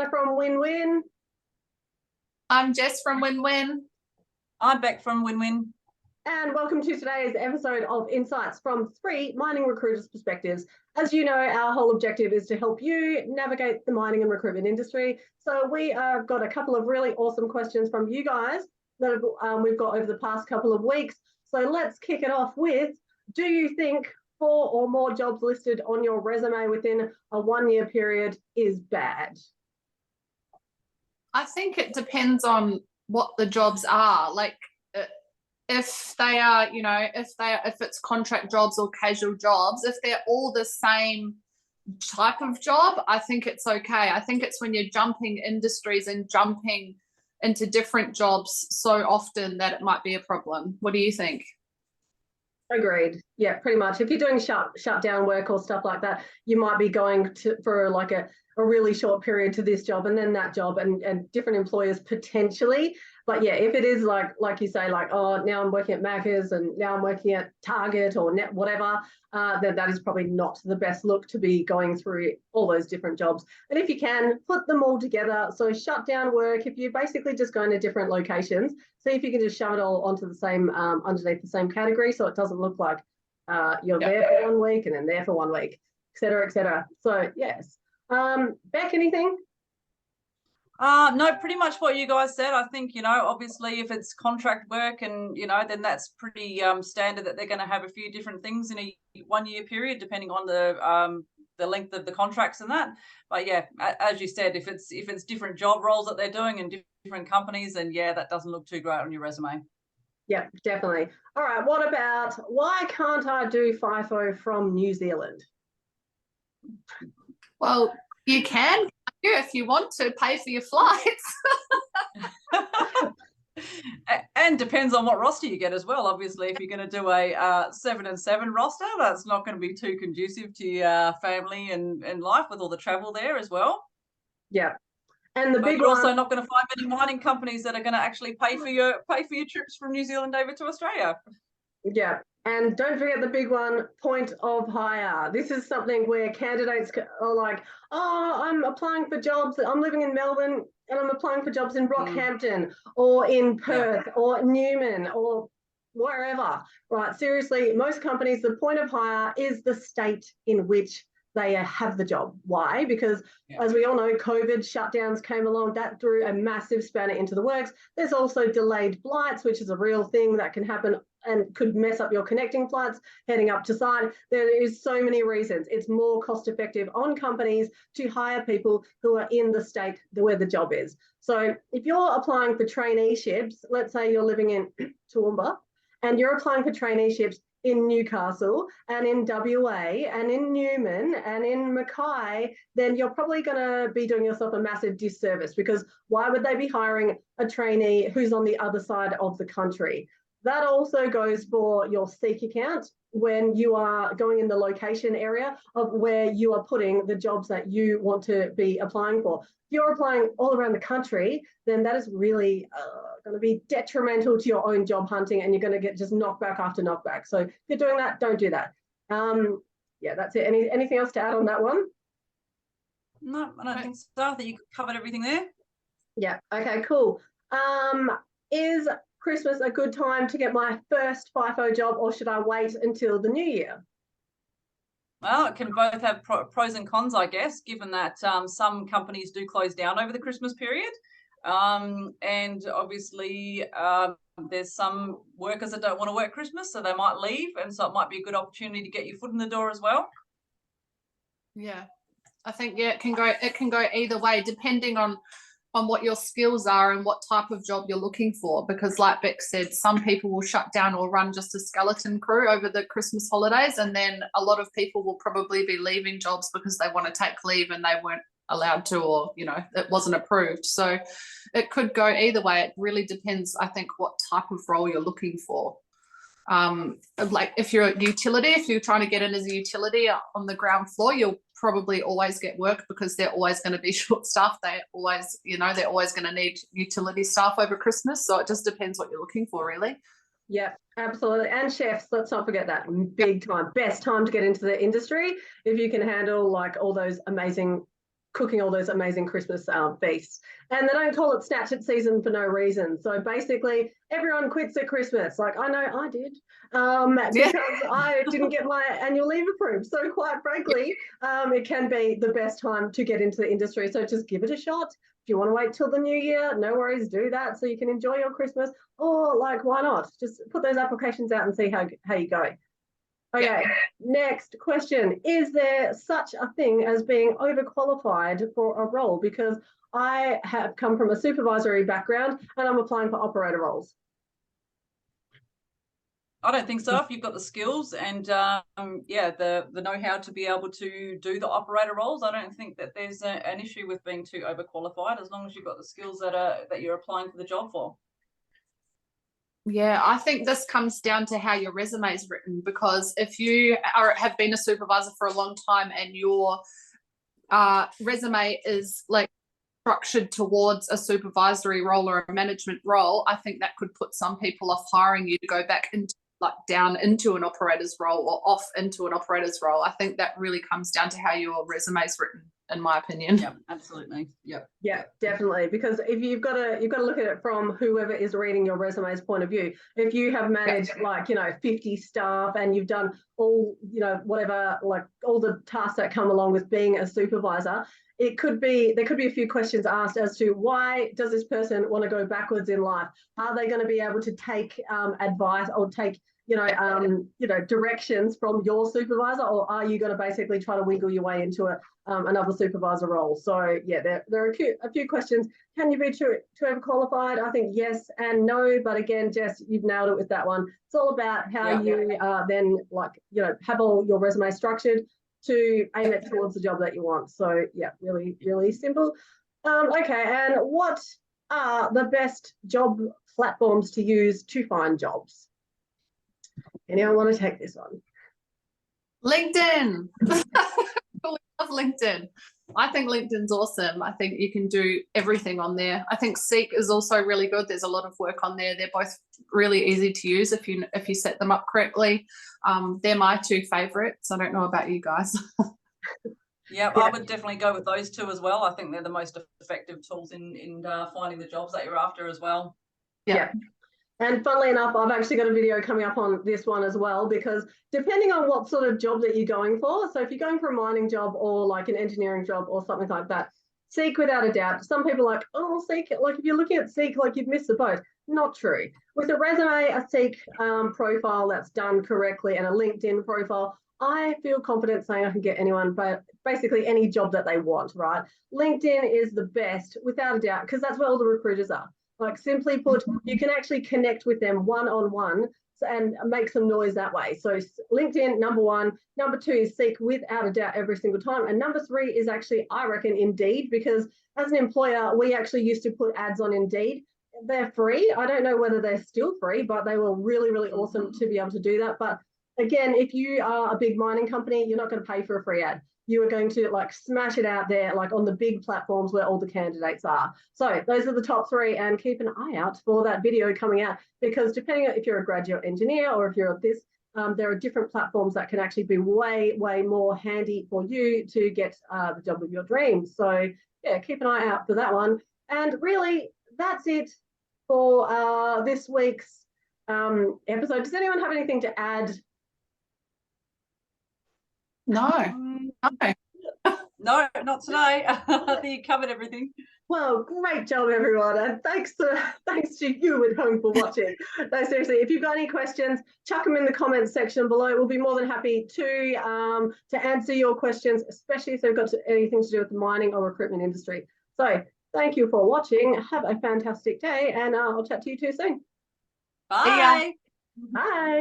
Di from Win Win. I'm Jess from Win Win. I'm Beck from Win Win. And welcome to today's episode of Insights from 3 mining recruiters' perspectives. As you know, our whole objective is to help you navigate the mining and recruitment industry. So we have got a couple of really awesome questions from you guys that we've got over the past couple of weeks. So let's kick it off with, do you think 4 or more jobs listed on your resume within a 1-year period is bad? I think it depends on what the jobs are. Like, if they are, if it's contract jobs or casual jobs, if they're all the same type of job, I think it's okay. I think it's when you're jumping industries and jumping into different jobs so often that it might be a problem. What do you think? Agreed. Yeah, pretty much. If you're doing shutdown work or stuff like that, you might be going for like a really short period to this job and then that job and different employers potentially. But yeah, if it is like you say, like, oh, now I'm working at Macca's and now I'm working at Target or Net whatever, then that is probably not the best look to be going through all those different jobs. And if you can, put them all together. So shutdown work, if you're basically just going to different locations, see if you can just shove it all onto the same, underneath the same category, so it doesn't look like you're there for 1 week and then there for 1 week, et cetera, et cetera. So yes. Beck, anything? No, pretty much what you guys said. I think, obviously if it's contract work and, then that's pretty standard that they're going to have a few different things in a 1-year period, depending on the length of the contracts and that. But yeah, as you said, if it's different job roles that they're doing in different companies, then yeah, that doesn't look too great on your resume. Yeah, definitely. All right. What about, why can't I do FIFO from New Zealand? Well, you can if you want to pay for your flights. And depends on what roster you get as well. Obviously, if you're going to do a 7-and-7 roster, that's not going to be too conducive to your family and life with all the travel there as well. Yeah. And the big you're also not going to find many mining companies that are going to actually pay for your trips from New Zealand over to Australia. Yeah. And don't forget the big one, point of hire. This is something where candidates are like, oh, I'm applying for jobs. I'm living in Melbourne and I'm applying for jobs in Rockhampton or in Perth or Newman or wherever. Right. Seriously, most companies, the point of hire is the state in which they have the job. Why? Because as we all know, COVID shutdowns came along. That threw a massive spanner into the works. There's also delayed flights, which is a real thing that can happen and could mess up your connecting flights heading up to site. There is so many reasons. It's more cost effective on companies to hire people who are in the state where the job is. So if you're applying for traineeships, let's say you're living in Toowoomba and you're applying for traineeships in Newcastle and in WA and in Newman and in Mackay, then you're probably going to be doing yourself a massive disservice, because why would they be hiring a trainee who's on the other side of the country? That also goes for your Seek account when you are going in the location area of where you are putting the jobs that you want to be applying for. If you're applying all around the country, then that is really going to be detrimental to your own job hunting, and you're going to get just knockback after knockback. So if you're doing that, don't do that. Yeah, that's it. Anything else to add on that one? No, I don't think so. I think you covered everything there. Yeah. Okay, cool. Is Christmas a good time to get my first FIFO job, or should I wait until the new year? Well, it can both have pros and cons, I guess, given that some companies do close down over the Christmas period. And obviously there's some workers that don't want to work Christmas, so they might leave. And so it might be a good opportunity to get your foot in the door as well. Yeah, I think, it can go either way, depending on what your skills are and what type of job you're looking for, because like Beck said, some people will shut down or run just a skeleton crew over the Christmas holidays, and then a lot of people will probably be leaving jobs because they want to take leave and they weren't allowed to, or it wasn't approved. So it could go either way. It really depends, I think, what type of role you're looking for. Like if you're a utility, if you're trying to get in as a utility on the ground floor, you'll probably always get work because they're always going to be short staffed. They're always going to need utility staff over Christmas. So it just depends what you're looking for, really. Yeah, absolutely. And chefs, let's not forget that. Big time, best time to get into the industry if you can handle like all those amazing cooking all those amazing Christmas feasts. And they don't call it snatch it season for no reason. So basically, everyone quits at Christmas. Like, I know I did, because I didn't get my annual leave approved. So quite frankly, it can be the best time to get into the industry. So just give it a shot. If you want to wait till the new year, no worries, do that so you can enjoy your Christmas. Or like, why not? Just put those applications out and see how you go. Okay, next question. Is there such a thing as being overqualified for a role? Because I have come from a supervisory background and I'm applying for operator roles. I don't think so. If you've got the skills and the know-how to be able to do the operator roles, I don't think that there's an issue with being too overqualified, as long as you've got the skills that you're applying for the job for. Yeah, I think this comes down to how your resume is written, because if you have been a supervisor for a long time and your resume is like structured towards a supervisory role or a management role, I think that could put some people off hiring you to go back into down into an operator's role or off into an operator's role. I think that really comes down to how your resume is written, in my opinion. Yeah, absolutely. Yep. Yeah, definitely. Because if you've got to look at it from whoever is reading your resume's point of view. If you have managed 50 staff and you've done all, whatever, like all the tasks that come along with being a supervisor, there could be a few questions asked as to why does this person want to go backwards in life? Are they going to be able to take advice or take directions from your supervisor, or are you going to basically try to wiggle your way into another supervisor role? So yeah, there are a few questions. Can you be too overqualified? I think yes and no, but again, Jess, you've nailed it with that one. It's all about how you then have all your resume structured to aim it towards the job that you want. So yeah, really, really simple. Okay, and what are the best job platforms to use to find jobs? Anyone want to take this on? LinkedIn. I love LinkedIn. I think LinkedIn's awesome. I think you can do everything on there. I think Seek is also really good. There's a lot of work on there. They're both really easy to use if you set them up correctly. They're my two favorites. I don't know about you guys. Yeah, I would definitely go with those two as well. I think they're the most effective tools in finding the jobs that you're after as well. Yeah. And funnily enough, I've actually got a video coming up on this one as well, because depending on what sort of job that you're going for, so if you're going for a mining job or like an engineering job or something like that, Seek without a doubt. Some people are like, oh, Seek, like if you're looking at Seek, like you've missed the boat. Not true. With a resume, a Seek profile that's done correctly and a LinkedIn profile, I feel confident saying I can get anyone, but basically any job that they want, right? LinkedIn is the best without a doubt, because that's where all the recruiters are. Like simply put, you can actually connect with them one-on-one and make some noise that way. So LinkedIn, number one. Number two is Seek without a doubt every single time. And number three is actually, I reckon, Indeed, because as an employer, we actually used to put ads on Indeed. They're free. I don't know whether they're still free, but they were really, really awesome to be able to do that. But again, if you are a big mining company, you're not going to pay for a free ad. You are going to like smash it out there, like on the big platforms where all the candidates are. So those are the top three, and keep an eye out for that video coming out, because depending on if you're a graduate engineer or if you're at this, there are different platforms that can actually be way, way more handy for you to get the job of your dreams. So yeah, keep an eye out for that one. And really, that's it for this week's episode. Does anyone have anything to add? No, not today. I think you covered everything. Well, great job, everyone, and thanks to you at home for watching. No, seriously, if you've got any questions, chuck them in the comments section below. We'll be more than happy to answer your questions, especially if they've got anything to do with the mining or recruitment industry. So thank you for watching. Have a fantastic day, and I'll chat to you too soon. Bye. Bye.